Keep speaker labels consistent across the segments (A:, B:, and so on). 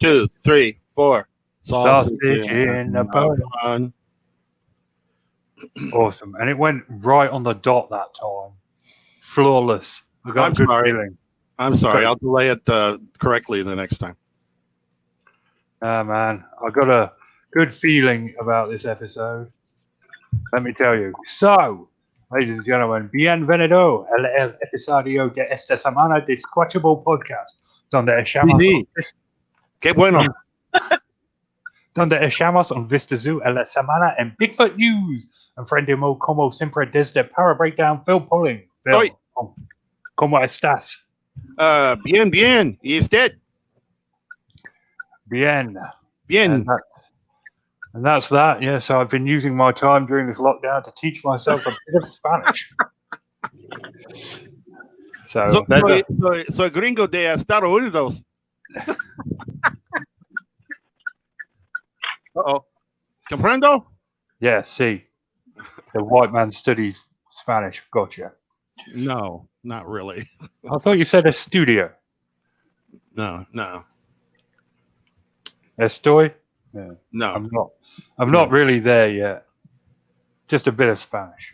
A: 2, 3, 4.
B: Sausage in a bun. Awesome. And it went right on the dot that time. Flawless. I got a good feeling.
A: I'm sorry. I'll delay it correctly the next time.
B: Man, I got a good feeling about this episode. Let me tell you. So, ladies and gentlemen, bienvenido al episodio de esta semana de Squatchable Podcast, donde echamos
A: Qué bueno.
B: donde echamos un vistazo a la semana en Bigfoot News. Enfrentemos como siempre desde Para Breakdown Phil Pulling. Phil, ¿cómo estás?
A: Bien, bien. ¿Y usted?
B: Bien.
A: Bien.
B: And that's that. Yeah, so I've been using my time during this lockdown to teach myself a bit of Spanish.
A: Soy gringo de Estados Unidos. Uh-oh. Comprendo?
B: Yeah, see. The white man studies Spanish. Gotcha.
A: No, not really.
B: I thought you said a studio.
A: No.
B: Estoy? Yeah.
A: No.
B: I'm not really there yet. Just a bit of Spanish.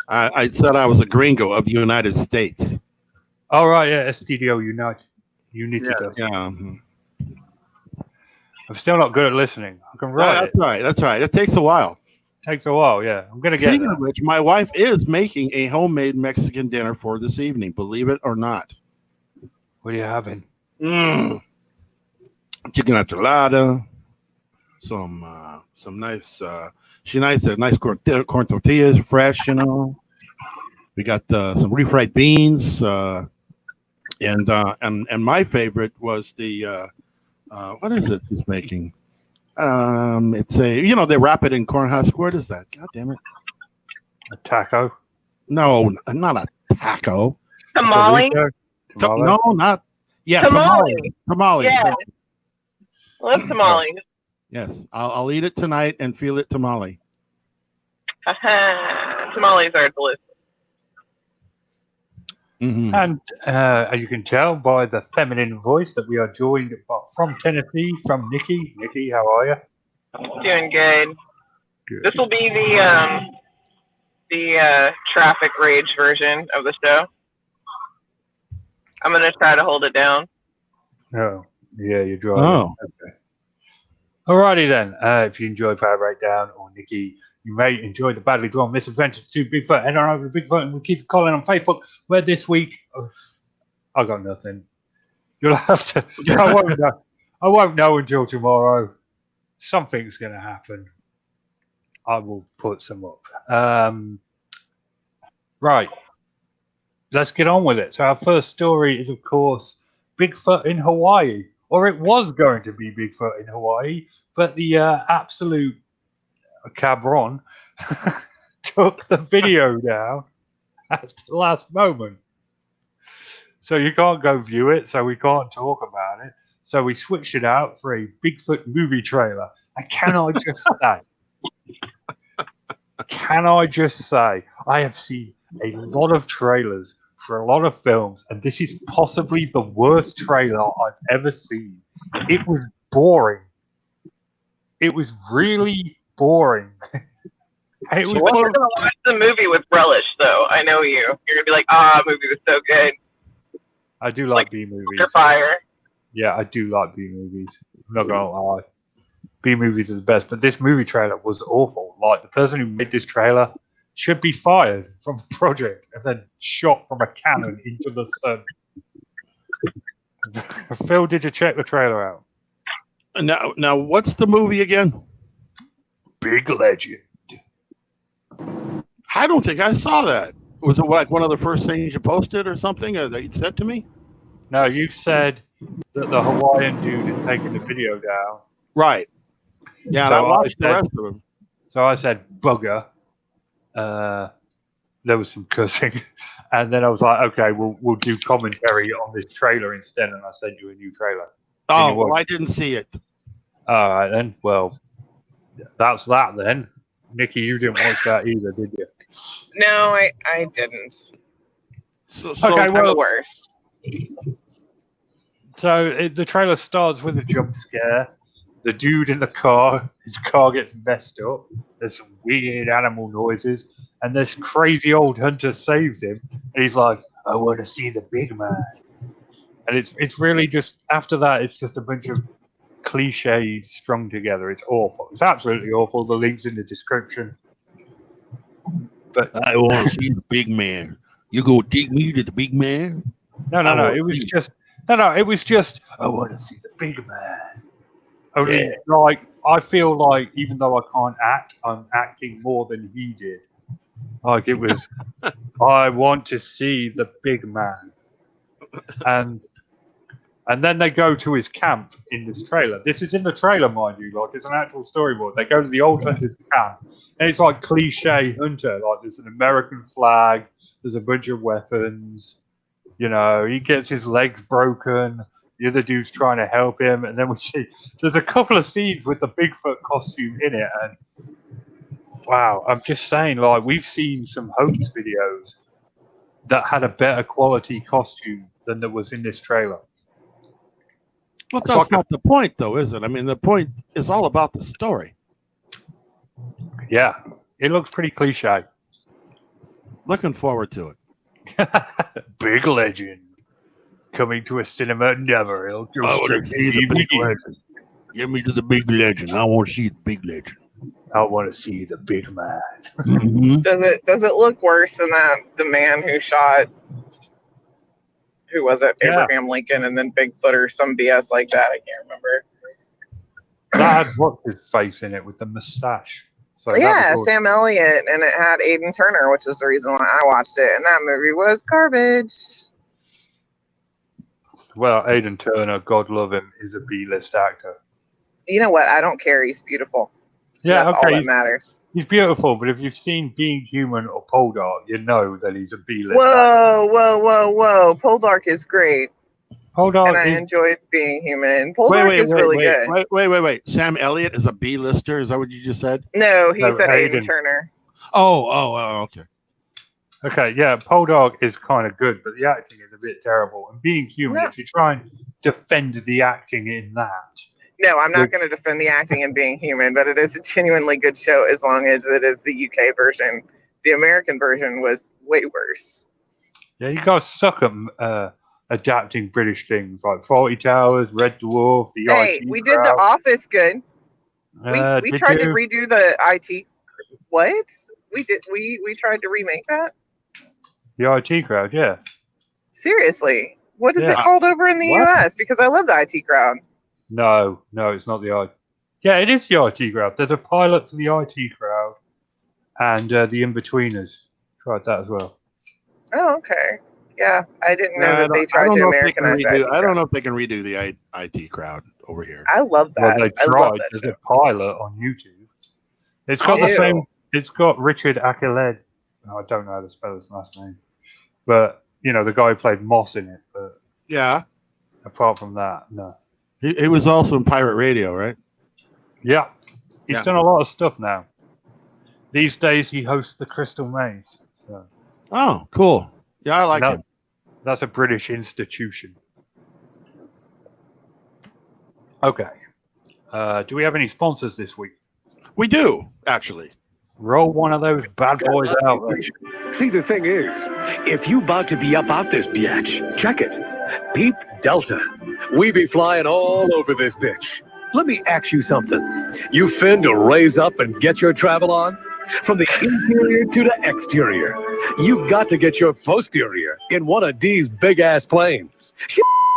A: I said I was a gringo of the United States.
B: All right, yeah, Estudio Unido.
A: Yeah.
B: I'm still not good at listening. I can write
A: That's right. It takes a while.
B: Takes a while, yeah. I'm going to get
A: Speaking of which, my wife is making a homemade Mexican dinner for this evening, believe it or not.
B: What are you having?
A: Chicken enchilada, some nice nice corn tortillas, fresh, you know. We got some refried beans, and my favorite was the what is it he's making? It's they wrap it in corn husk. What is that? God damn it!
B: A taco?
A: No, not a taco.
C: Tamale?
A: No, not. Yeah,
C: tamale.
A: Tamales.
C: Yeah. Love tamales.
A: Yes, I'll eat it tonight and feel it tamale.
C: Tamales are delicious.
A: Mm-hmm.
B: And you can tell by the feminine voice that we are joined from Tennessee, from Nikki. Nikki, how are you?
C: Doing good. This will be the traffic rage version of the show. I'm going to try to hold it down.
B: Oh, yeah, you're driving.
A: Oh.
B: Okay. Alrighty then. If you enjoy Power Breakdown or Nikki, you may enjoy the badly drawn misadventures to Bigfoot. Head on over to Bigfoot and we keep calling on Facebook. Where this week, I got nothing. You'll have to. I won't know until tomorrow. Something's going to happen. I will put some up. Right. Let's get on with it. So our first story is, of course, Bigfoot in Hawaii. Or it was going to be Bigfoot in Hawaii, but the absolute cabron took the video down at the last moment. So you can't go view it, so we can't talk about it. So we switched it out for a Bigfoot movie trailer. And can I just say, I have seen a lot of trailers for a lot of films, and this is possibly the worst trailer I've ever seen. It was boring. It was really boring.
C: You're going to watch the movie with relish, though. I know you. You're going to be like, movie was so good.
B: I do like B-movies.
C: Under fire.
B: Yeah, I do like B-movies. I'm not going to lie. B-movies are the best, but this movie trailer was awful. Like, the person who made this trailer should be fired from the project and then shot from a cannon into the sun. Phil, did you check the trailer out?
A: Now, what's the movie again?
B: Big Legend.
A: I don't think I saw that. Was it like one of the first things you posted or something that you said to me?
B: No, you said that the Hawaiian dude had taken the video down.
A: Right. Yeah, so and I watched the rest of them.
B: So I said, bugger. There was some cussing, and then I was like, okay, we'll do commentary on this trailer instead, and I sent you a new trailer.
A: Oh, well, I didn't see it.
B: All right then. Well, that's that then. Nikki, you didn't watch that either, did you?
C: No, I didn't.
A: So
B: okay,
C: I'm the worst.
B: So the trailer starts with a jump scare. The dude in the car, his car gets messed up. There's some weird animal noises, and this crazy old hunter saves him. And he's like, "I want to see the big man." And it's really just after that, it's just a bunch of cliches strung together. It's awful. It's absolutely awful. The link's in the description. But
A: I want to see the big man. You go take me to the big man?
B: no. It was just It was just I want to see the big man. Only like I feel like even though I can't act, I'm acting more than he did. Like it was, I want to see the big man, and then they go to his camp in this trailer. This is in the trailer, mind you. Like it's an actual storyboard. They go to the old hunter's camp, and it's like cliche hunter. Like there's an American flag. There's a bunch of weapons. You know, he gets his legs broken. The other dude's trying to help him, and then we see there's a couple of scenes with the Bigfoot costume in it, and wow, I'm just saying, like we've seen some hoax videos that had a better quality costume than there was in this trailer.
A: Well, that's not the point, though, is it? I mean, the point is all about the story.
B: Yeah, it looks pretty cliche.
A: Looking forward to it.
B: Big legend coming to a cinema never. It'll go
A: I
B: straight
A: want
B: to
A: to see the big
B: DVD.
A: legend. Get me to the big legend. I want to see the big legend.
B: I want to see the big man.
A: Mm-hmm.
C: Does it look worse than the man who shot? Who was it?
B: Yeah.
C: Abraham Lincoln and then Bigfoot or some BS like that. I can't remember.
B: That had what's his face in it with the mustache. So
C: Yeah, Sam Elliott, and it had Aiden Turner, which was the reason why I watched it. And that movie was garbage.
B: Well, Aiden Turner, God love him, is a B-list actor.
C: You know what? I don't care. He's beautiful.
B: Yeah,
C: That's all that matters.
B: He's beautiful, but if you've seen Being Human or Poldark, you know that he's a B-list
C: Whoa. Poldark is great.
B: Poldark
C: and I enjoyed Being Human. Poldark is really good.
A: Wait. Sam Elliott is a B-lister? Is that what you just said?
C: No, he said Aiden Turner.
A: Oh, okay.
B: Okay, yeah, Poldark is kind of good, but the acting is a bit terrible. And Being Human, if you try and defend the acting in that...
C: No, I'm not going to defend the acting in Being Human, but it is a genuinely good show as long as it is the UK version. The American version was way worse.
B: Yeah, you guys suck at adapting British things like Fawlty Towers, Red Dwarf, the IT
C: we did The Office good. We tried to redo the IT. What? We did. We tried to remake that.
B: The IT Crowd, yeah.
C: Seriously, what is it called over in the US? Because I love the IT Crowd.
B: No, it's not the IT. Yeah, it is the IT Crowd. There's a pilot for the IT Crowd and the In-Betweeners. Tried that as well.
C: Oh, okay. Yeah, I didn't know that they tried to Americanize IT
A: I don't know if they can redo the IT Crowd over here.
C: I love that.
B: Well, they tried. There's a pilot on YouTube. It's got the same. It's got Richard Ackiled. I don't know how to spell his last name, but you know the guy who played Moss in it. But
A: yeah,
B: apart from that, no.
A: He was also in Pirate Radio, right?
B: Yeah, he's done a lot of stuff now. These days, he hosts the Crystal Maze. So.
A: Oh, cool. Yeah, I like him.
B: That's a British institution. Okay. Do we have any sponsors this week?
A: We do, actually.
B: Roll one of those bad boys out.
D: See, the thing is, if you about to be up out this biatch, check it. Peep Delta. We be flying all over this bitch. Let me ask you something. You finna raise up and get your travel on? From the interior to the exterior, you got to get your posterior in one of these big-ass planes.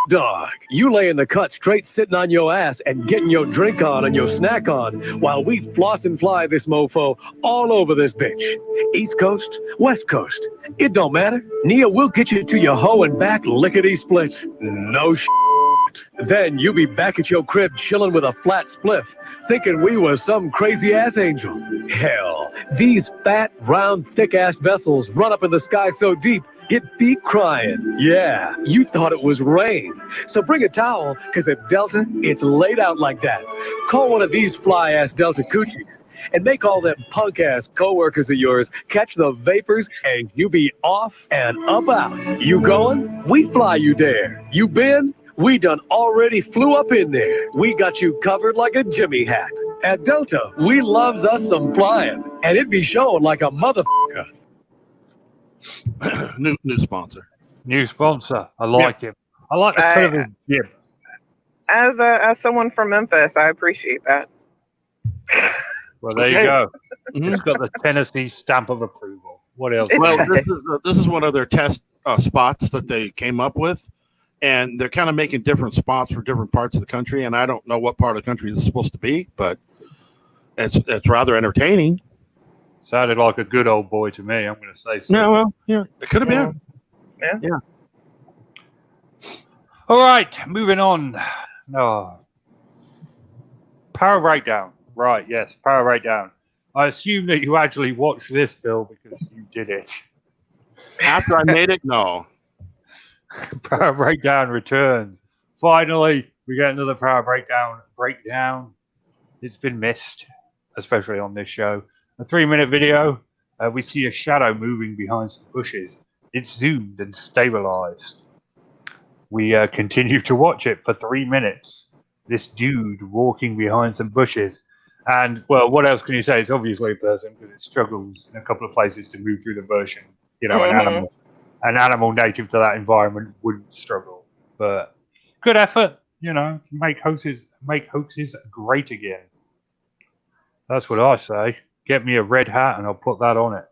D: Dog, you lay in the cut straight sitting on your ass and getting your drink on and your snack on while we floss and fly this mofo all over this bitch. East Coast, West Coast, it don't matter. Nia will get you to your hoe and back lickety-split. No shit. Then you be back at your crib chilling with a flat spliff, thinking we was some crazy-ass angel. Hell, these fat, round, thick-ass vessels run up in the sky so deep, it be crying. Yeah, you thought it was rain. So bring a towel, because at Delta, it's laid out like that. Call one of these fly-ass Delta coochies and make all them punk-ass co-workers of yours catch the vapors and you be off and about. You going? We fly you there. You been? We done already flew up in there. We got you covered like a Jimmy hat. At Delta, we loves us some flying, and it be showing like a motherfucker.
A: New sponsor.
B: New sponsor. I like him. I like the cut of his jib.
C: As someone from Memphis, I appreciate that.
B: Well, there you go. It's got the Tennessee stamp of approval. What else?
A: Well, this is one of their test spots that they came up with, and they're kind of making different spots for different parts of the country. And I don't know what part of the country this is supposed to be, but it's rather entertaining.
B: Sounded like a good old boy to me. I'm going to say so.
A: Yeah, well, yeah, it could have been.
C: Yeah.
B: All right, moving on. No. Power Breakdown. Right, yes, Power Breakdown. I assume that you actually watched this, Phil, because you did it.
A: After I made it, no.
B: Power Breakdown returns. Finally, we get another Power Breakdown. It's been missed, especially on this show. A 3-minute video. We see a shadow moving behind some bushes. It's zoomed and stabilized. We continue to watch it for 3 minutes. This dude walking behind some bushes. And, well, what else can you say? It's obviously a person because it struggles in a couple of places to move through the bush. And, you know, an animal native to that environment wouldn't struggle. But good effort, you know, make hoaxes great again. That's what I say. Get me a red hat and I'll put that on it.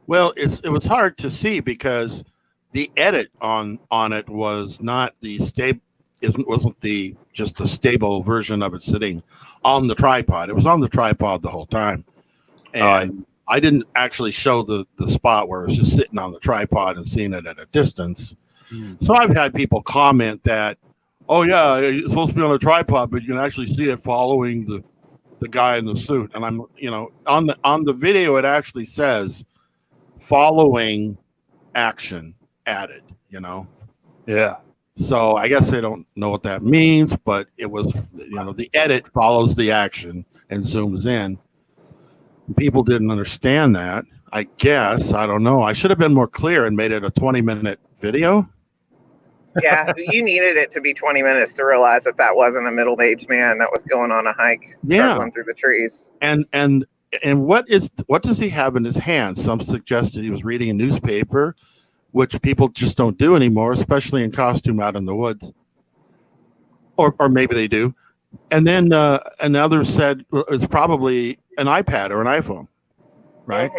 A: Well, it was hard to see because the edit on it was not the stable. It wasn't just the stable version of it sitting on the tripod. It was on the tripod the whole time, and I didn't actually show the spot where it was just sitting on the tripod and seeing it at a distance. So I've had people comment that, oh yeah, it's supposed to be on a tripod, but you can actually see it following the guy in the suit. And I'm, you know, on the video it actually says following action added, you know.
B: Yeah.
A: So I guess they don't know what that means, but it was, you know, the edit follows the action and zooms in. People didn't understand that. I guess, I don't know. I should have been more clear and made it a 20-minute video.
C: Yeah, you needed it to be 20 minutes to realize that wasn't a middle-aged man that was going on a hike, struggling through the trees.
A: And what does he have in his hand? Some suggested he was reading a newspaper, which people just don't do anymore, especially in costume out in the woods. Or maybe they do. And then another said it's probably an iPad or an iPhone, right?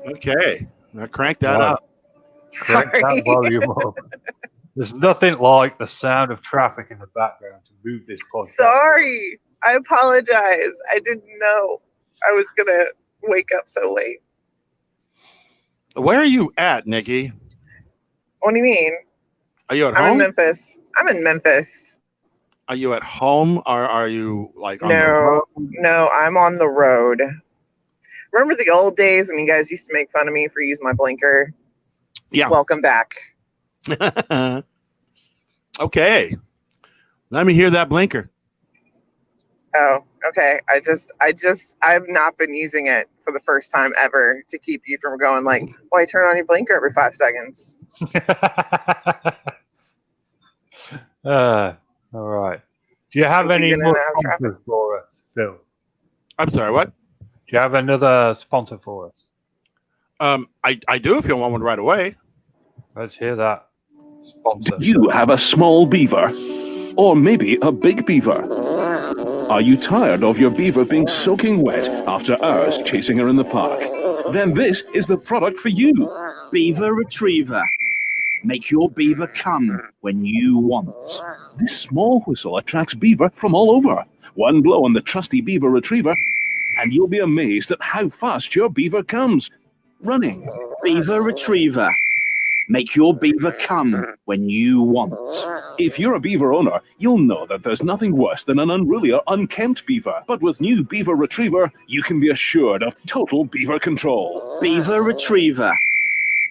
A: Okay, I cranked that up.
C: Sorry.
B: That volume up. There's nothing like the sound of traffic in the background to move this podcast.
C: Sorry, I apologize. I didn't know I was gonna wake up so late.
A: Where are you at, Nikki?
C: What do you mean?
A: Are you at
C: I'm
A: home?
C: in Memphis. I'm in Memphis.
A: Are you at home or are you like on the
C: No,
A: road?
C: no, I'm on the road. Remember the old days when you guys used to make fun of me for using my blinker?
A: Yeah.
C: Welcome back.
A: Okay. Let me hear that blinker.
C: Oh, okay. I've not been using it for the first time ever to keep you from going like, why turn on your blinker every 5 seconds?
B: All right. Do you have any more sponsors for us, Phil?
A: I'm sorry, what?
B: Do you have another sponsor for us?
A: I do if you want one right away.
B: Let's hear that sponsor.
E: Do you have a small beaver? Or maybe a big beaver? Are you tired of your beaver being soaking wet after hours chasing her in the park? Then this is the product for you.
F: Beaver Retriever. Make your beaver come when you want.
E: This small whistle attracts beaver from all over. One blow on the trusty Beaver Retriever, and you'll be amazed at how fast your beaver comes. Running.
F: Beaver Retriever. Make your beaver come when you want.
E: If you're a beaver owner, you'll know that there's nothing worse than an unruly or unkempt beaver. But with new Beaver Retriever, you can be assured of total beaver control.
F: Beaver Retriever.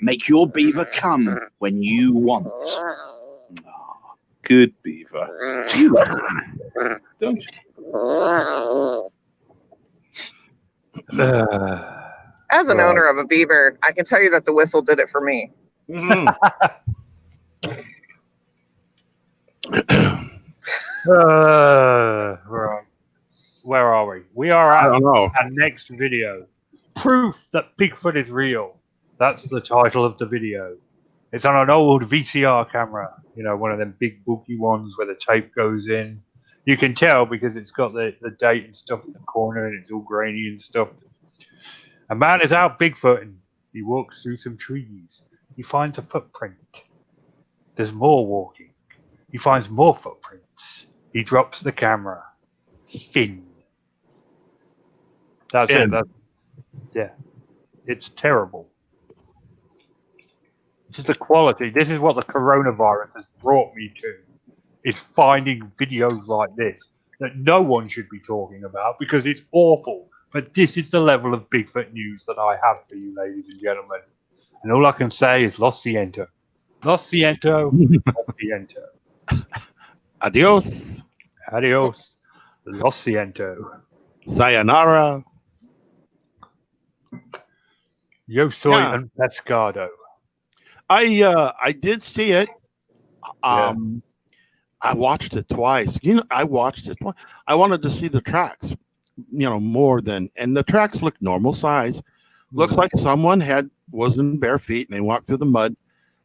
F: Make your beaver come when you want.
E: Oh, good beaver. You love it, don't you?
C: As an owner of a beaver, I can tell you that the whistle did it for me.
A: Mhm.
B: Right. Where are we? We are
A: I
B: at
A: don't know.
B: our next video. Proof that Bigfoot is real. That's the title of the video. It's on an old VCR camera. You know, one of them big bulky ones where the tape goes in. You can tell because it's got the date and stuff in the corner and it's all grainy and stuff. A man is out Bigfooting. He walks through some trees. He finds a footprint. There's more walking. He finds more footprints. He drops the camera. Fin. That's
A: Fin.
B: it. Yeah. It's terrible. This is the quality. This is what the coronavirus has brought me to. Is finding videos like this that no one should be talking about because it's awful. But this is the level of Bigfoot news that I have for you, ladies and gentlemen. And all I can say is Lo siento. Lo siento. Lo siento.
A: Adios.
B: Adios. Lo siento.
A: Sayonara.
B: Yo soy
A: Yeah.
B: un pescado.
A: I did see it. I watched it twice. I watched it twice. I wanted to see the tracks, more than, and the tracks look normal size. Looks like someone was in bare feet and they walked through the mud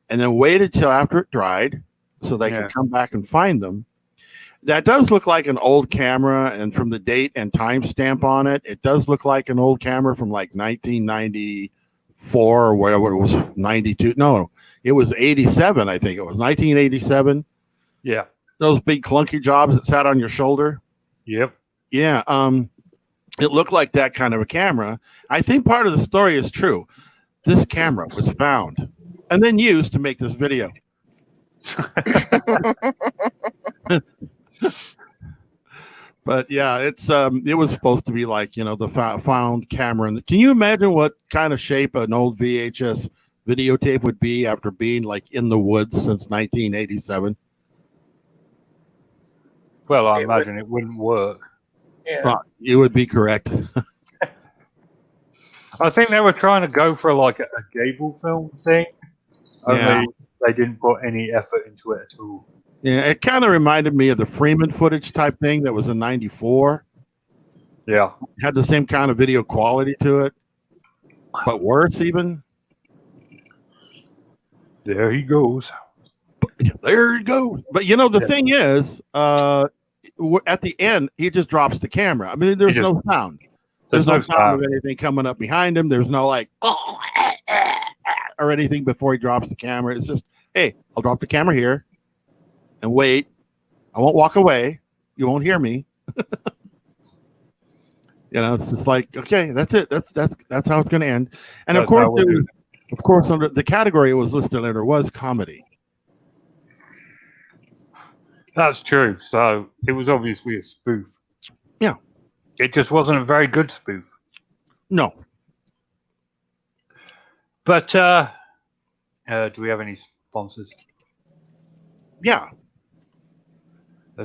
A: and then waited till after it dried so they could come back and find them. That does look like an old camera, and from the date and timestamp on it, it does look like an old camera from like 1994 or whatever it was, 92. No, it was 87, I think it was 1987.
B: Yeah.
A: Those big clunky jobs that sat on your shoulder.
B: Yep.
A: Yeah. It looked like that kind of a camera. I think part of the story is true. This camera was found and then used to make this video. But yeah, it was supposed to be like, the found camera. And can you imagine what kind of shape an old VHS videotape would be after being like in the woods since 1987?
B: Well, I imagine it wouldn't work.
C: Yeah.
A: You would be correct.
B: I think they were trying to go for like a Gable film thing. Only they didn't put any effort into it at all.
A: Yeah, it kind of reminded me of the Freeman footage type thing that was in '94.
B: Yeah.
A: It had the same kind of video quality to it, but worse even.
B: There he goes.
A: There you go. But the thing is, at the end, he just drops the camera. I mean, there's no sound. There's no sound of anything coming up behind him. There's no like, or anything before he drops the camera. It's just, hey, I'll drop the camera here and wait. I won't walk away. You won't hear me. It's just like, okay, that's it. That's how it's going to end. And of course, under the category it was listed under was comedy.
B: That's true. So it was obviously a spoof.
A: Yeah.
B: It just wasn't a very good spoof.
A: No.
B: But do we have any sponsors?
A: Yeah.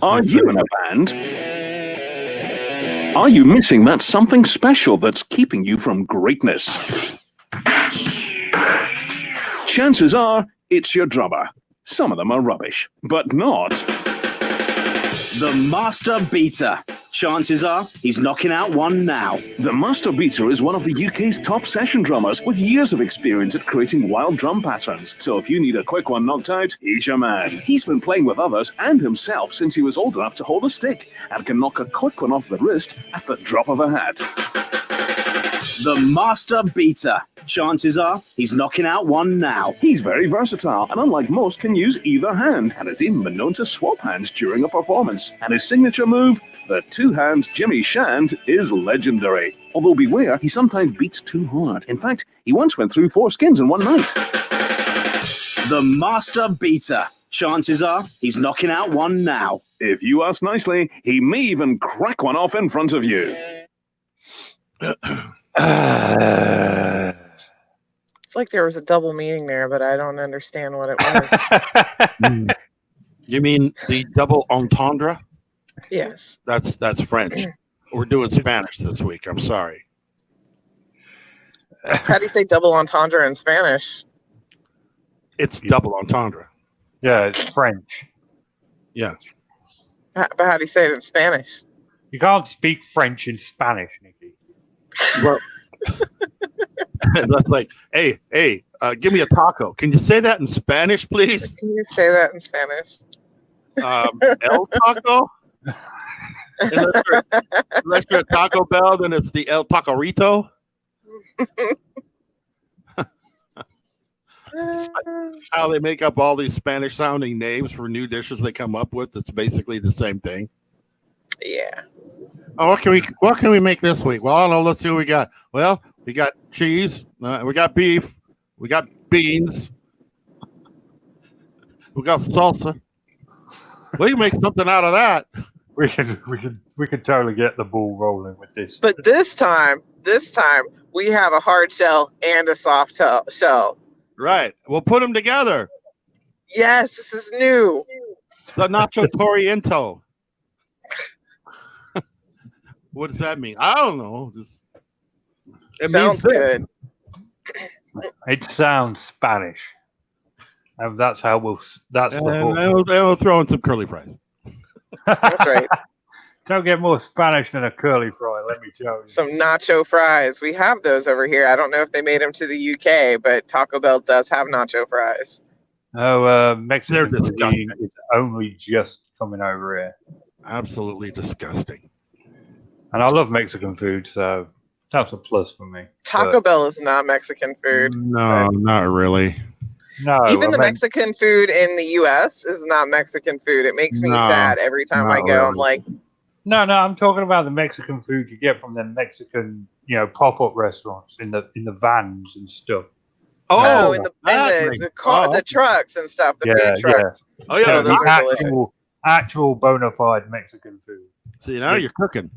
E: Are you in a band? Are you missing that something special that's keeping you from greatness? Chances are it's your drummer. Some of them are rubbish, but not
F: The Master Beater. Chances are he's knocking out one now.
E: The Master Beater is one of the UK's top session drummers with years of experience at creating wild drum patterns. So if you need a quick one knocked out, he's your man. He's been playing with others and himself since he was old enough to hold a stick and can knock a quick one off the wrist at the drop of a hat.
F: The Master Beater. Chances are he's knocking out one now.
E: He's very versatile and unlike most can use either hand and has even been known to swap hands during a performance. And his signature move, the two-hand Jimmy Shand, is legendary. Although beware, he sometimes beats too hard. In fact, he once went through 4 skins in one night.
F: The Master Beater. Chances are he's knocking out one now.
E: If you ask nicely, he may even crack one off in front of you.
C: It's like there was a double meaning there, but I don't understand what it was.
A: You mean the double entendre?
C: Yes.
A: That's French. We're doing Spanish this week. I'm sorry.
C: How do you say double entendre in Spanish?
A: It's double entendre.
B: Yeah, it's French.
A: Yeah.
C: But how do you say it in Spanish?
B: You can't speak French in Spanish, Nikki.
A: Well, that's like, hey, give me a taco. Can you say that in Spanish, please?
C: Can you say that in Spanish?
A: El Taco? Unless you're at Taco Bell, then it's the El Tacorito. How they make up all these Spanish sounding names for new dishes they come up with. It's basically the same thing.
C: Yeah.
A: Oh, what can we make this week? Well, I don't know. Let's see what we got. Well, we got cheese. We got beef. We got beans. We got salsa. We can make something out of that.
B: We could totally get the ball rolling with this.
C: But this time we have a hard shell and a soft shell.
A: Right. We'll put them together.
C: Yes, this is new.
A: The Nacho Toriento. What does that mean? I don't know. It
C: Sounds
A: means
C: good.
B: It sounds Spanish. And that's how that's the whole.
A: And we'll throw in some curly fries.
C: That's right.
B: Don't get more Spanish than a curly fry, let me tell you.
C: Some nacho fries. We have those over here. I don't know if they made them to the UK, but Taco Bell does have nacho fries.
B: Oh, Mexican
A: They're disgusting.
B: cuisine is only just coming over here.
A: Absolutely disgusting.
B: And I love Mexican food, so that's a plus for me.
C: Taco Bell is not Mexican food.
A: No, not really.
B: No,
C: Even the
B: I mean,
C: Mexican food in the US is not Mexican food. It makes me
A: No,
C: sad every time I
A: not
C: go.
A: really.
C: I'm like,
B: no, I'm talking about the Mexican food you get from the Mexican, pop-up restaurants in the vans and stuff.
C: oh, in the
A: okay.
C: trucks and stuff, the food trucks.
A: Oh, yeah.
C: Oh, those
B: the
C: are delicious.
B: actual bona fide Mexican food
A: See, now you're cooking.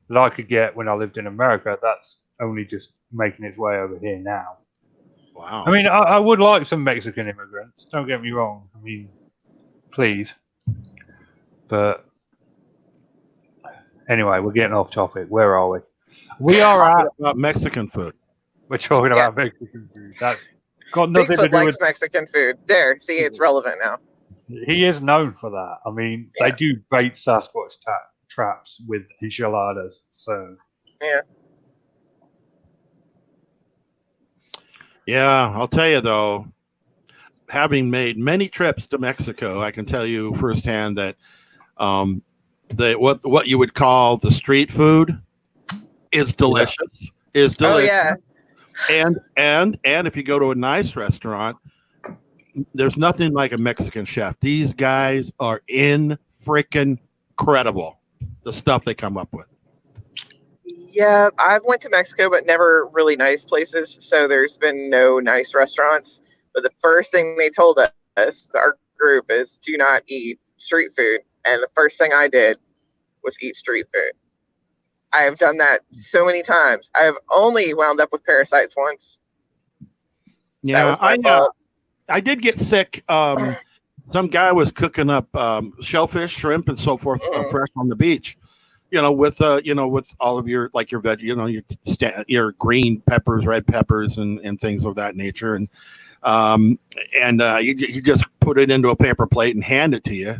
B: that I could get when I lived in America. That's only just making its way over here now.
A: Wow.
B: I mean, I would like some Mexican immigrants. Don't get me wrong. I mean, please. But anyway, we're getting off topic. Where are we? We are at.
A: About Mexican food.
B: We're talking about Mexican food. That's got nothing to
C: Bigfoot
B: do
C: likes
B: with.
C: Mexican food. There, see, it's relevant now.
B: He is known for that. I mean, they do bait Sasquatch traps with enchiladas. So
C: Yeah.
A: Yeah, I'll tell you though, having made many trips to Mexico, I can tell you firsthand that what you would call the street food is delicious. Is delicious.
C: Oh yeah.
A: And if you go to a nice restaurant, there's nothing like a Mexican chef. These guys are freaking incredible. The stuff they come up with.
C: Yeah, I've went to Mexico, but never really nice places. So there's been no nice restaurants. But the first thing they told us, our group, is do not eat street food. And the first thing I did was eat street food. I have done that so many times. I have only wound up with parasites once.
A: Yeah,
C: That was my fault.
A: I did get sick. Some guy was cooking up shellfish, shrimp, and so forth, fresh on the beach. With all of your your veg, your green peppers, red peppers, and things of that nature, and you just put it into a paper plate and hand it to you,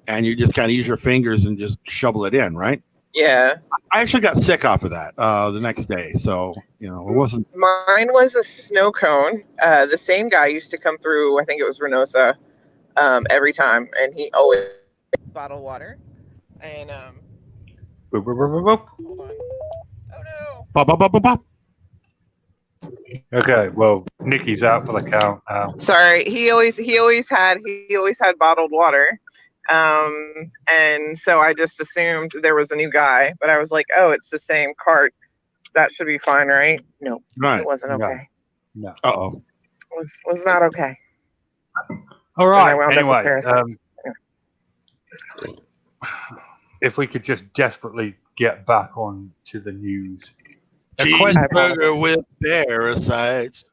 A: and you just kind of use your fingers and just shovel it in, right?
C: Yeah.
A: I actually got sick off of that the next day, so it wasn't.
C: Mine was a snow cone. The same guy used to come through. I think it was Reynosa, every time, and he always bottled water. And
B: boop, boop, boop, boop, boop.
C: hold on. Oh no.
A: Bop, bop, bop, bop, bop.
B: Okay, well, Nikki's out for the count now.
C: Sorry, he always had bottled water. And so I just assumed there was a new guy, but I was like, oh, it's the same cart. That should be fine, right? No,
A: Right.
C: it wasn't okay.
B: No.
A: Uh-oh.
C: It was not okay.
B: All
C: And I
B: right.
C: wound up with
B: Anyway,
C: parasites.
B: if we could just desperately get back on to the news.
A: Cheeseburger with parasites.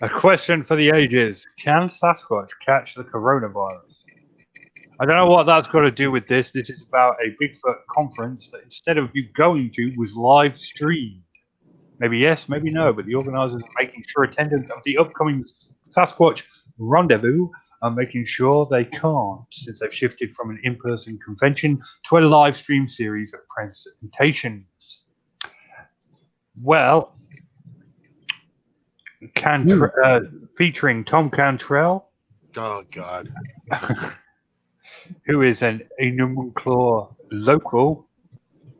B: A question for the ages. Can Sasquatch catch the coronavirus? I don't know what that's got to do with this. This is about a Bigfoot conference that instead of you going to was live streamed. Maybe yes, maybe no, but the organizers are making sure attendance of the upcoming Sasquatch Rendezvous are making sure they can't, since they've shifted from an in-person convention to a live stream series of presentations. Well, featuring Tom Cantrell,
A: Oh God.
B: who is an Enumclaw local.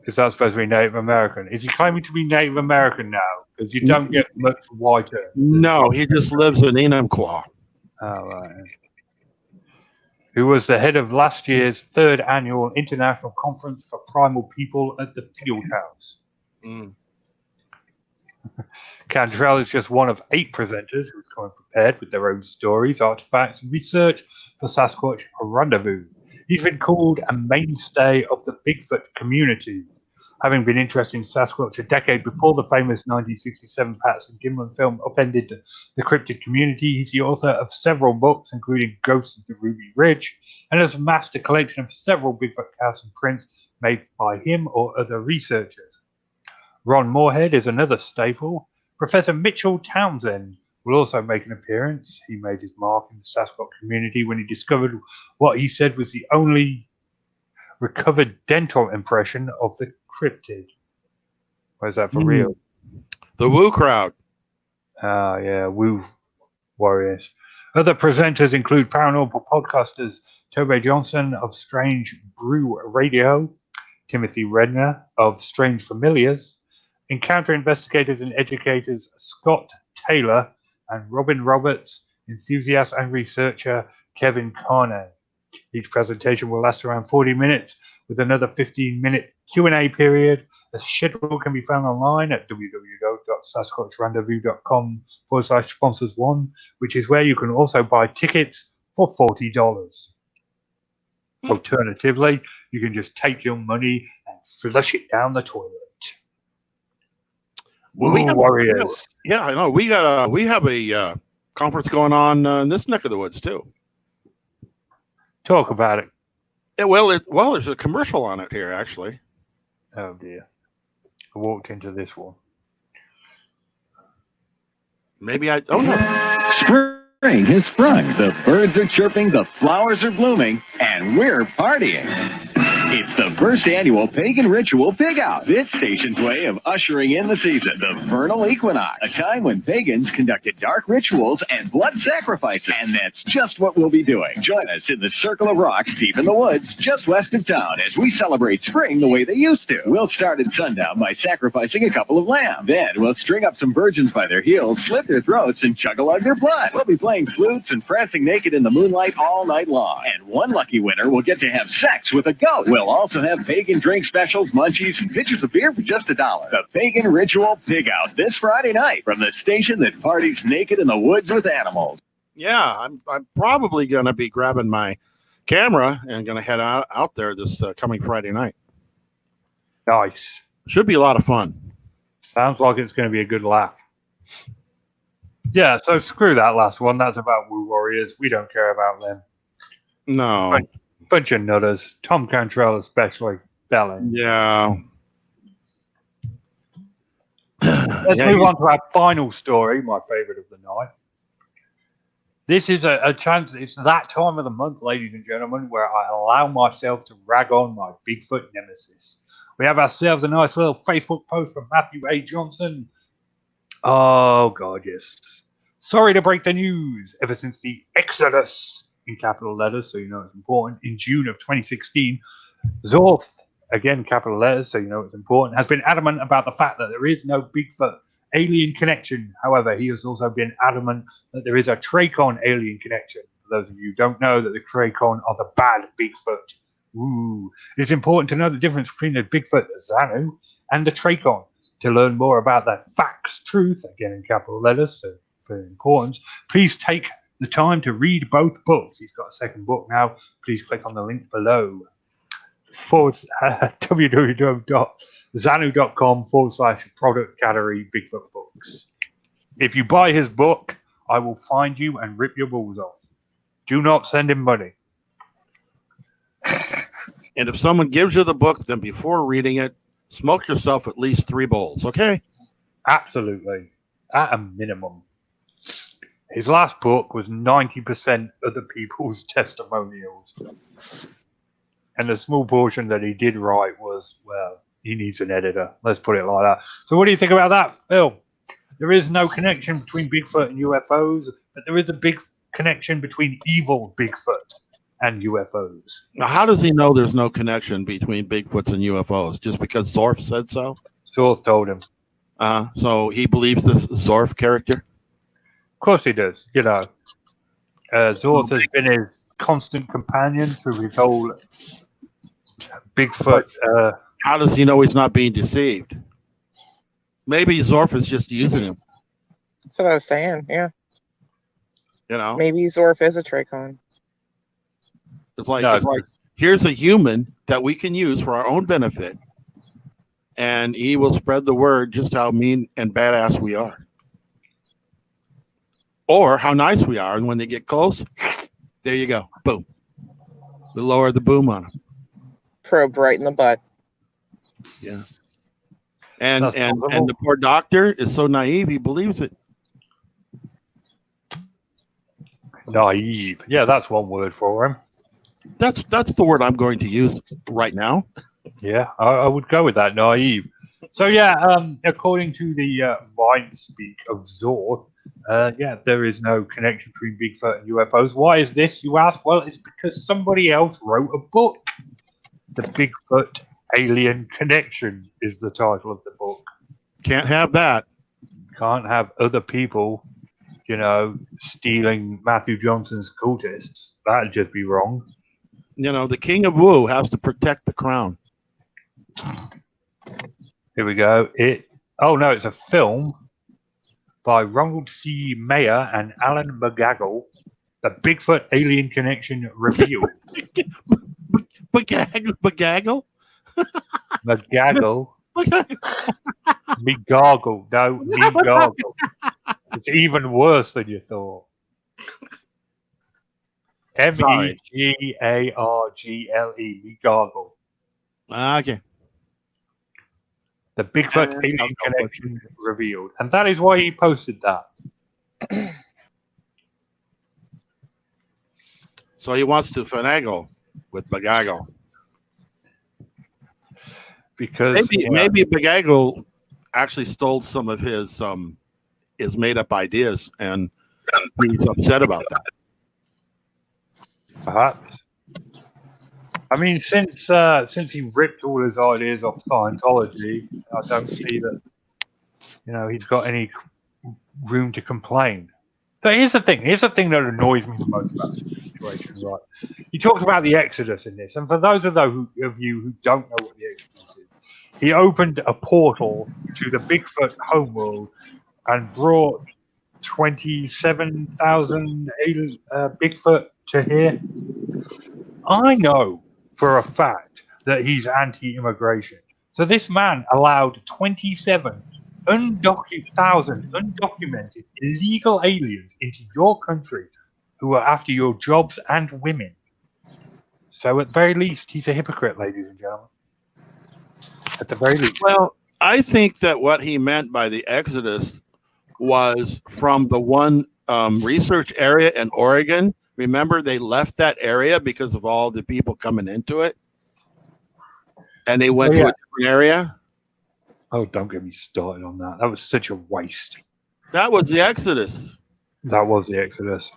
B: Is that supposed to be Native American? Is he claiming to be Native American now? Because you don't get much whiter.
A: No, he just lives in Enumclaw.
B: Oh, right. Who was the head of last year's 3rd annual International Conference for Primal People at the Field House.
A: Mm.
B: Cantrell is just one of 8 presenters who's come prepared with their own stories, artifacts, and research for Sasquatch Rendezvous. He's been called a mainstay of the Bigfoot community. Having been interested in Sasquatch a decade before the famous 1967 Patterson Gimlin film upended the cryptid community, he's the author of several books, including Ghosts of the Ruby Ridge, and has amassed a collection of several Bigfoot casts and prints made by him or other researchers. Ron Moorhead is another staple. Professor Mitchell Townsend will also make an appearance. He made his mark in the Sasquatch community when he discovered what he said was the only recovered dental impression of the cryptid. Where's that for real?
A: The Woo crowd.
B: Ah, yeah, Woo Warriors. Other presenters include paranormal podcasters Toby Johnson of Strange Brew Radio, Timothy Redner of Strange Familiars, encounter investigators and educators Scott Taylor, and Robin Roberts, enthusiast and researcher Kevin Carney. Each presentation will last around 40 minutes with another 15-minute Q&A period. The schedule can be found online at www.sasquatchrendezvous.com/sponsors1, which is where you can also buy tickets for $40. Alternatively, you can just take your money and flush it down the toilet. Warriors.
A: Yeah, I know. We have a conference going on in this neck of the woods too.
B: Talk about it.
A: Yeah, well, there's a commercial on it here actually.
B: Oh dear, I walked into this one.
A: Maybe I don't know.
G: Spring has sprung. The birds are chirping, the flowers are blooming, and we're partying. It's the first annual Pagan Ritual Pig Out, this station's way of ushering in the season, the vernal equinox, a time when pagans conducted dark rituals and blood sacrifices. And that's just what we'll be doing. Join us in the Circle of Rocks deep in the woods, just west of town, as we celebrate spring the way they used to. We'll start at sundown by sacrificing a couple of lambs. Then we'll string up some virgins by their heels, slit their throats, and chug-a-lug their blood. We'll be playing flutes and prancing naked in the moonlight all night long. And one lucky winner will get to have sex with a goat. We'll also have pagan drink specials, munchies, and pitchers of beer for just $1. The Pagan Ritual Pig Out this Friday night from the station that parties naked in the woods with animals.
A: Yeah, I'm probably going to be grabbing my camera and going to head out there this coming Friday night.
B: Nice.
A: Should be a lot of fun.
B: Sounds like it's going to be a good laugh. Yeah, so screw that last one. That's about Woo Warriors. We don't care about them.
A: No.
B: Bunch of nutters. Tom Cantrell especially. Belling.
A: Yeah.
B: Let's move on to our final story, my favorite of the night. This is a chance. It's that time of the month, ladies and gentlemen, where I allow myself to rag on my Bigfoot nemesis. We have ourselves a nice little Facebook post from Matthew A. Johnson. Oh, God, yes. Sorry to break the news. Ever since the Exodus, in capital letters, so you know it's important, in June of 2016, Zorth, again capital letters, so you know it's important, has been adamant about the fact that there is no Bigfoot alien connection. However, he has also been adamant that there is a Trachon alien connection. For those of you who don't know, that the Trachon are the bad Bigfoot. Ooh. It's important to know the difference between the Bigfoot Xanu and the Trachon. To learn more about that facts, truth, again in capital letters, so for importance, please take the time to read both books. He's got a second book now. Please click on the link below. www.xanu.com/product category Bigfoot books. If you buy his book, I will find you and rip your balls off. Do not send him money.
A: And if someone gives you the book, then before reading it, smoke yourself at least 3 bowls, okay?
B: Absolutely. At a minimum. His last book was 90% other people's testimonials. And the small portion that he did write was, well, he needs an editor. Let's put it like that. So what do you think about that, Phil? There is no connection between Bigfoot and UFOs, but there is a big connection between evil Bigfoot and UFOs.
A: Now, how does he know there's no connection between Bigfoots and UFOs? Just because Zorf said so?
B: Zorf told him.
A: So he believes this Zorf character?
B: Of course he does. You know, Zorf has been his constant companion through his whole Bigfoot.
A: How does he know he's not being deceived? Maybe Zorf is just using him.
C: That's what I was saying. Yeah.
A: You know,
C: Maybe Zorf is a Trachon.
A: it's like here's a human that we can use for our own benefit, and he will spread the word just how mean and badass we are, or how nice we are. And when they get close, there you go, boom. We lower the boom on them.
C: Probed right in the butt.
A: Yeah. And
B: That's
A: and
B: possible.
A: the poor doctor is so naive he believes it.
B: Naive. Yeah, that's one word for him.
A: That's the word I'm going to use right now.
B: Yeah, I would go with that, naive. So yeah, according to the mind speak of Zorth, yeah, there is no connection between Bigfoot and UFOs. Why is this, you ask? Well, it's because somebody else wrote a book. The Bigfoot Alien Connection is the title of the book.
A: Can't have that.
B: Can't have other people, you know, stealing Matthew Johnson's cultists. That'd just be wrong.
A: You know, the King of Wu has to protect the crown.
B: Here we go. Oh no, it's a film by Ronald C. Mayer and Alan McGaggle. The Bigfoot Alien Connection revealed.
A: Bagaggle?
B: McGaggle. Me gargle. No, me gargle. It's even worse than you thought. M-E-G-A-R-G-L-E. Me gargle.
A: Okay.
B: The Bigfoot Alien Connection revealed. And that is why he posted that.
A: So he wants to finagle with Bagaggle.
B: Because
A: Maybe Bagaggle actually stole some of his made up ideas, and he's upset about that.
B: perhaps. I mean, since he ripped all his ideas off Scientology, I don't see that, you know, he's got any room to complain. But here's the thing that annoys me the most about this situation, right? He talks about the Exodus in this, and for those of you who don't know what the Exodus is, he opened a portal to the Bigfoot homeworld and brought 27,000 Bigfoot to here. I know for a fact that he's anti-immigration. So this man allowed 27,000 undocumented illegal aliens into your country who are after your jobs and women. So at the very least, he's a hypocrite, ladies and gentlemen. At the very least.
A: Well, I think that what he meant by the Exodus was from the one research area in Oregon. Remember, they left that area because of all the people coming into it, and they went to a different area.
B: Oh, don't get me started on that. That was such a waste.
A: That was the Exodus.
B: That was the Exodus.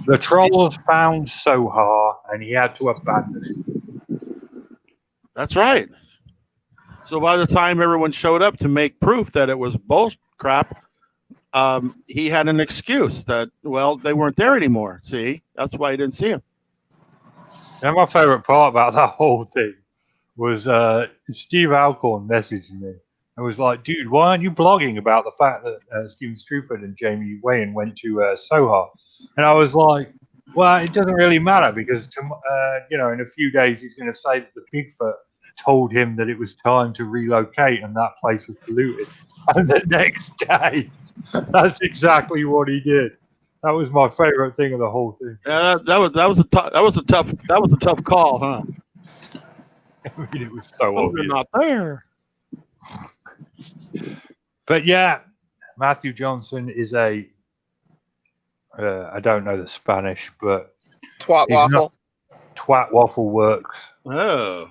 B: The trolls found Sohar, and he had to abandon it.
A: That's right. So by the time everyone showed up to make proof that it was bull crap, he had an excuse that, well, they weren't there anymore. See, that's why he didn't see him.
B: And my favorite part about that whole thing was Steve Alcorn messaged me and was like, dude, why aren't you blogging about the fact that Stephen Struford and Jamie Wayne went to Sohar? And I was like, well, it doesn't really matter because, you know, in a few days he's going to say that the Bigfoot told him that it was time to relocate and that place was polluted. And the next day, that's exactly what he did. That was my favorite thing of the whole thing.
A: Yeah, that was a tough call, huh?
B: I mean, it was so
A: Oh,
B: obvious.
A: they're not there.
B: But yeah, Matthew Johnson is a I don't know the Spanish, but
C: Twat
B: He's not-
C: waffle.
B: twat waffle works.
A: Oh,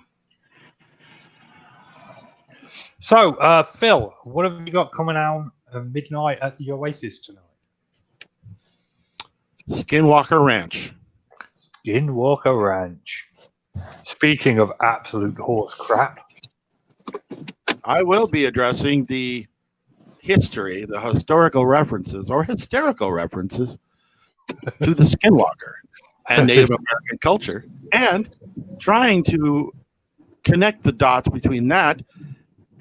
B: So, Phil, what have you got coming out at midnight at the Oasis tonight?
A: Skinwalker Ranch.
B: Skinwalker Ranch. Speaking of absolute horse crap,
A: I will be addressing the history, the historical references or hysterical references to the Skinwalker and Native American culture, and trying to connect the dots between that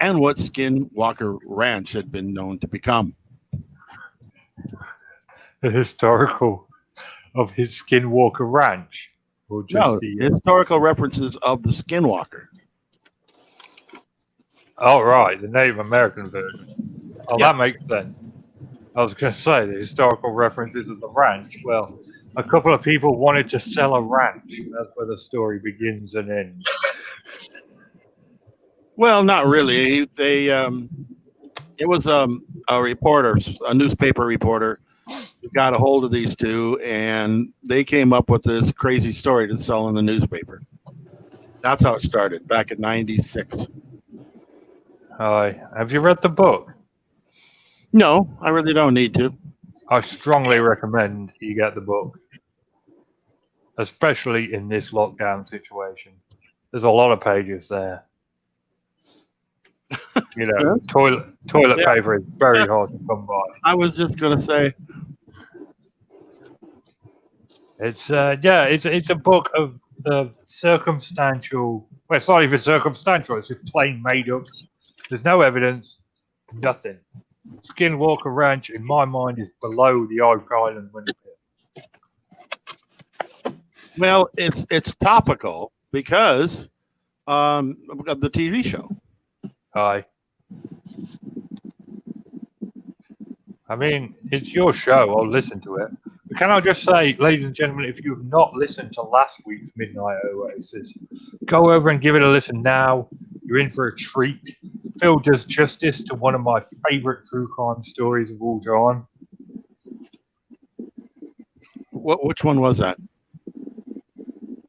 A: and what Skinwalker Ranch had been known to become.
B: the historical of his Skinwalker Ranch, or just
A: No, historical references of the Skinwalker.
B: oh right, the Native American version. Oh,
A: Yeah.
B: that makes sense. I was going to say the historical references of the ranch. Well, a couple of people wanted to sell a ranch. That's where the story begins and ends.
A: Well, not really. It was a reporter, a newspaper reporter, who got a hold of these two, and they came up with this crazy story to sell in the newspaper. That's how it started back in '96.
B: Hi, have you read the book?
A: No, I really don't need to.
B: I strongly recommend you get the book, especially in this lockdown situation. There's a lot of pages there. You know, toilet
A: Yeah.
B: paper is very hard to come by.
A: I was just gonna say,
B: It's it's a book of circumstantial. Well, it's not even circumstantial. It's just plain made up. There's no evidence, nothing. Skinwalker Ranch, in my mind, is below the Oak Island Winter Pit.
A: well, it's topical because of the TV show.
B: Hi. I mean, it's your show. I'll listen to it. But can I just say, ladies and gentlemen, if you have not listened to last week's Midnight Oasis, go over and give it a listen now. You're in for a treat. Phil does justice to one of my favorite true crime stories of all time.
A: Which one was that?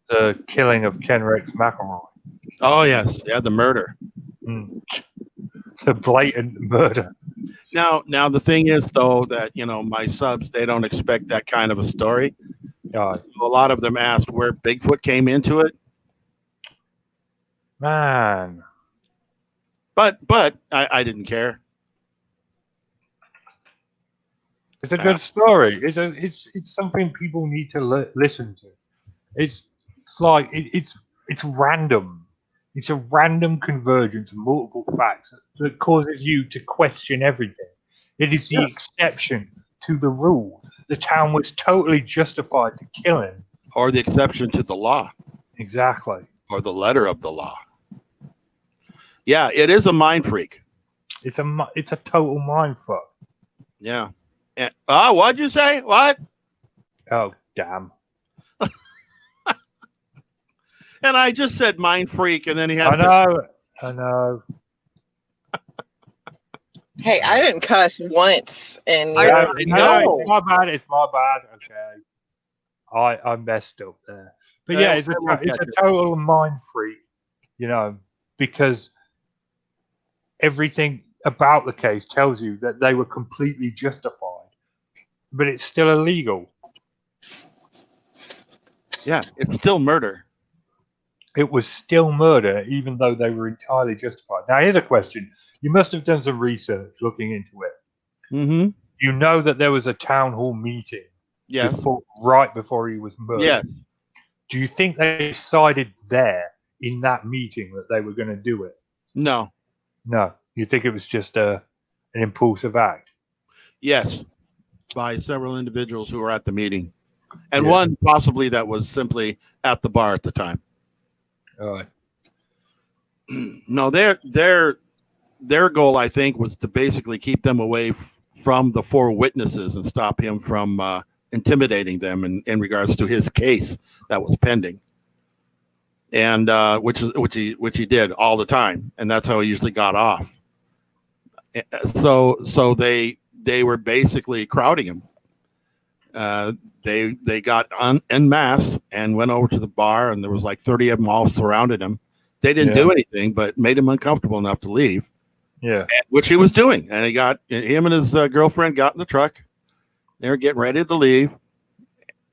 B: The killing of Ken Rex McElroy.
A: Oh yes, yeah, the murder.
B: It's a blatant murder.
A: Now the thing is though that my subs, they don't expect that kind of a story.
B: Oh,
A: So a lot of them asked where Bigfoot came into it,
B: man.
A: but I didn't care.
B: It's a good story. It's something people need to listen to. It's like it's random. It's a random convergence of multiple facts that causes you to question everything. It is the exception to the rule. The town was totally justified to kill him.
A: Or the exception to the law,
B: Exactly.
A: or the letter of the law. Yeah, it is a mind freak.
B: It's a total mindfuck.
A: Yeah. And, what'd you say? What?
B: Oh damn!
A: And I just said mind freak, and then he has
B: I know.
C: Hey, I didn't cuss once, and
A: I know.
B: It's my bad. It's my bad. Okay. I messed up there. But yeah, it's a total mind freak, because everything about the case tells you that they were completely justified, but it's still illegal.
A: Yeah, it's still murder.
B: It was still murder, even though they were entirely justified. Now, here's a question. You must have done some research looking into it.
A: Mm-hmm.
B: You know that there was a town hall meeting
A: Yes.
B: right before he was murdered.
A: Yes.
B: Do you think they decided there in that meeting that they were going to do it?
A: No.
B: No. You think it was just an impulsive act?
A: Yes. By several individuals who were at the meeting. And
B: Yeah.
A: one possibly that was simply at the bar at the time.
B: All right.
A: No, their goal, I think, was to basically keep them away from the four witnesses and stop him from intimidating them in regards to his case that was pending, and which he did all the time, and that's how he usually got off. So they were basically crowding him, They got en masse and went over to the bar, and there was like 30 of them all surrounded him. They didn't do anything, but made him uncomfortable enough to leave.
B: Yeah,
A: which he was doing, and him and his girlfriend got in the truck. They were getting ready to leave.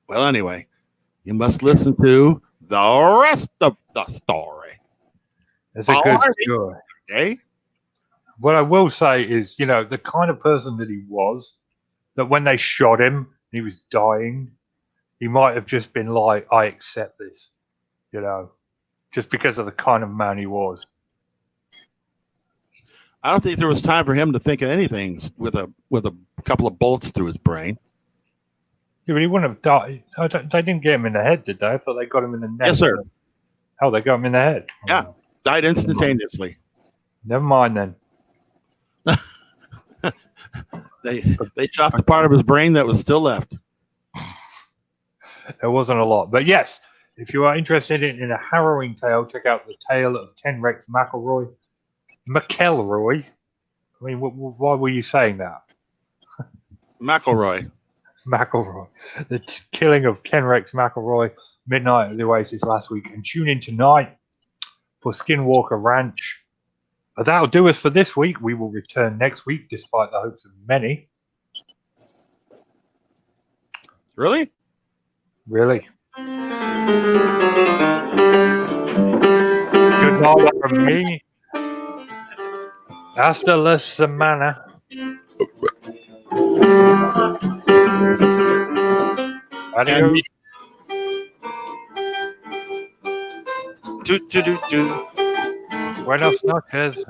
A: Well, anyway, you must listen to the rest of the story.
B: it's a good story.
A: Okay.
B: What I will say is, the kind of person that he was, that when they shot him, he was dying. He might have just been like, "I accept this," just because of the kind of man he was.
A: I don't think there was time for him to think of anything with a couple of bullets through his brain.
B: Yeah, but he wouldn't have died. They didn't get him in the head, did they? I thought they got him in the neck.
A: Yes, sir.
B: Oh, they got him in the head.
A: Yeah, died instantaneously.
B: Never mind then.
A: They chopped the part of his brain that was still left.
B: There wasn't a lot, but yes, if you are interested in a harrowing tale, check out the tale of Ken Rex McElroy. I mean, why were you saying that?
A: McElroy.
B: The killing of Ken Rex McElroy, midnight at the Oasis last week, and tune in tonight for Skinwalker Ranch. That'll do us for this week. We will return next week, despite the hopes of many.
A: Really?
B: Really. Good night from me. Hasta la semana. Adios. Buenas noches.